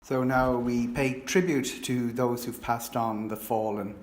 So now we pay tribute to those who've passed on, the fallen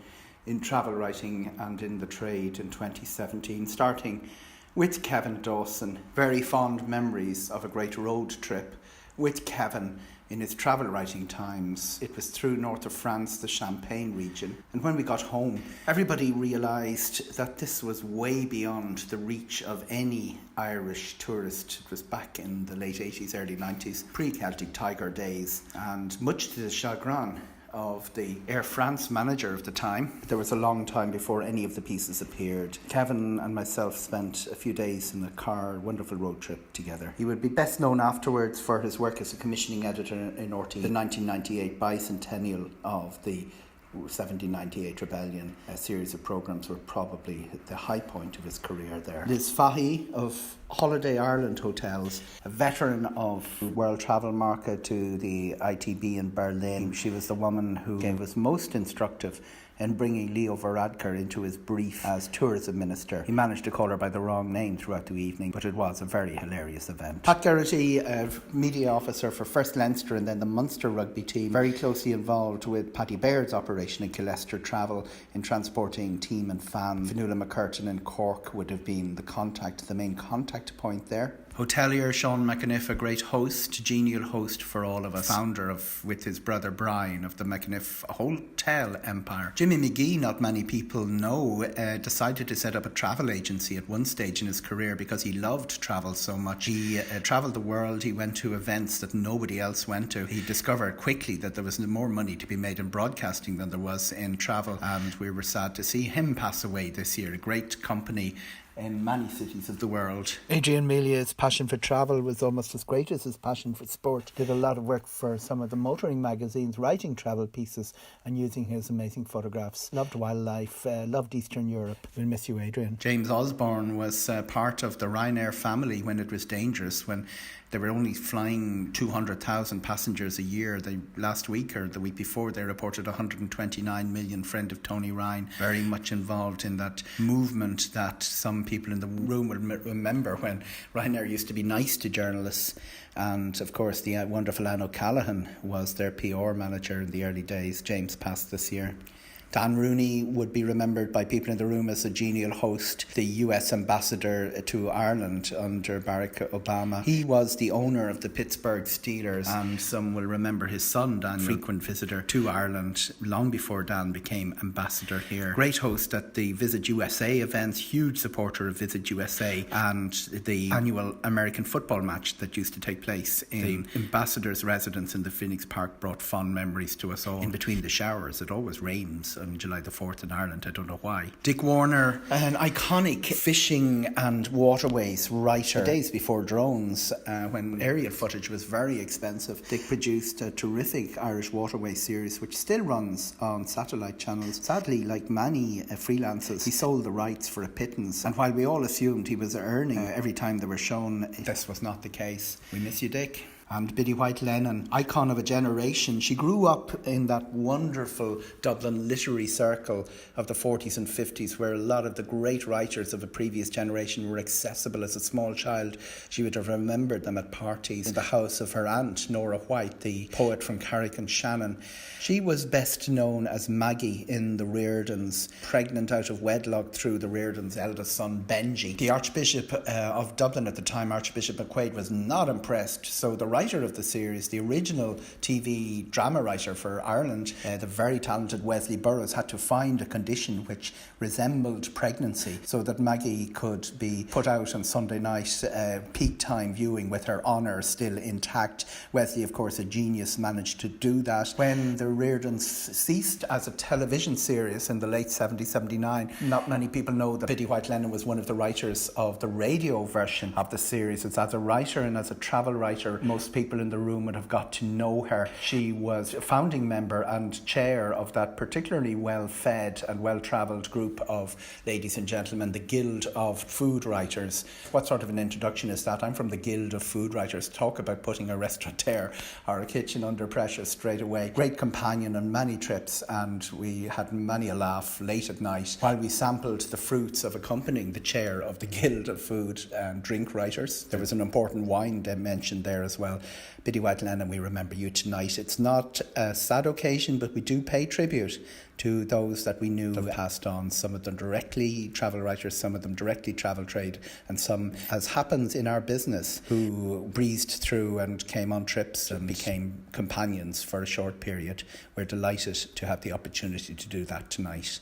in travel writing and in the trade in 2017, starting with Kevin Dawson. Very fond memories of a great road trip with Kevin in his travel writing times. It was through north of France, the Champagne region. And when we got home, everybody realised that this was way beyond the reach of any Irish tourist. It was back in the late 80s, early 90s, pre-Celtic Tiger days. And much to the chagrin of the Air France manager of the time, there was a long time before any of the pieces appeared. Kevin and myself spent a few days in a car, wonderful road trip together. He would be best known afterwards for his work as a commissioning editor in RT, the 1998 bicentennial of the 1798 Rebellion. A series of programmes were probably the high point of his career there. Liz Fahy of Holiday Ireland Hotels, a veteran of world travel market to the ITB in Berlin. She was the woman who gave us most instructive in bringing Leo Varadkar into his brief as tourism minister. He managed to call her by the wrong name throughout the evening, but it was a very hilarious event. Pat Geraghty, a media officer for First Leinster and then the Munster rugby team, very closely involved with Paddy Baird's operation in Killester Travel in transporting team and fans. Fionnuala McCurtain in Cork would have been the main contact point there. Hotelier Sean McEnniff, a great host, genial host for all of us, founder of, with his brother Brian, of the McEnniff hotel empire. Jimmy Magee, not many people know, decided to set up a travel agency at one stage in his career because he loved travel so much. He travelled the world, he went to events that nobody else went to. He discovered quickly that there was more money to be made in broadcasting than there was in travel, and we were sad to see him pass away this year. A great company in many cities of the world. Adrian Melia's passion for travel was almost as great as his passion for sport. Did a lot of work for some of the motoring magazines, writing travel pieces and using his amazing photographs. Loved wildlife, loved Eastern Europe. We'll miss you, Adrian. James Osborne was part of the Ryanair family when it was dangerous, when they were only flying 200,000 passengers a year. Last week or the week before, they reported 129 million. Friend of Tony Ryan, very much involved in that movement that some people in the room will remember when Ryanair used to be nice to journalists. And of course, the wonderful Anne O'Callaghan was their PR manager in the early days. James passed this year. Dan Rooney would be remembered by people in the room as a genial host, the US ambassador to Ireland under Barack Obama. He was the owner of the Pittsburgh Steelers, and some will remember his son, Dan, frequent visitor to Ireland long before Dan became ambassador here. Great host at the Visit USA events, huge supporter of Visit USA and the annual American football match that used to take place in the ambassador's residence in the Phoenix Park brought fond memories to us all. In between the showers, it always rains on July the 4th in Ireland. I don't know why. Dick Warner, an iconic fishing and waterways writer. Days before drones, when aerial footage was very expensive, Dick produced a terrific Irish waterway series which still runs on satellite channels. Sadly, like many freelancers, he sold the rights for a pittance, and while we all assumed he was earning every time they were shown, this was not the case. We miss you, Dick. And Biddy Lennon, icon of a generation. She grew up in that wonderful Dublin literary circle of the 40s and 50s, where a lot of the great writers of a previous generation were accessible. As a small child, she would have remembered them at parties in the house of her aunt, Nora White, the poet from Carrick and Shannon. She was best known as Magee in the Reardons, pregnant out of wedlock through the Reardons' eldest son, Benji. The Archbishop of Dublin at the time, Archbishop McQuaid, was not impressed, so the writer of the series, the original TV drama writer for Ireland, the very talented Wesley Burrows, had to find a condition which resembled pregnancy so that Magee could be put out on Sunday night peak time viewing with her honour still intact. Wesley, of course, a genius, managed to do that. When the Reardons ceased as a television series in the late 70s, 79, not many people know that Biddy Lennon was one of the writers of the radio version of the series. It's as a writer and as a travel writer, most people in the room would have got to know her. She was a founding member and chair of that particularly well-fed and well-travelled group of ladies and gentlemen, the Guild of Food Writers. What sort of an introduction is that? I'm from the Guild of Food Writers. Talk about putting a restaurateur or a kitchen under pressure straight away. Great companion on many trips, and we had many a laugh late at night while we sampled the fruits of accompanying the chair of the Guild of Food and Drink Writers. There was an important wine mentioned there as well. Biddy White Lennon, we remember you tonight. It's not a sad occasion, but we do pay tribute to those that we knew have passed on, some of them directly travel writers, some of them directly travel trade, and some, as happens in our business, who breezed through and came on trips and became companions for a short period. We're delighted to have the opportunity to do that tonight.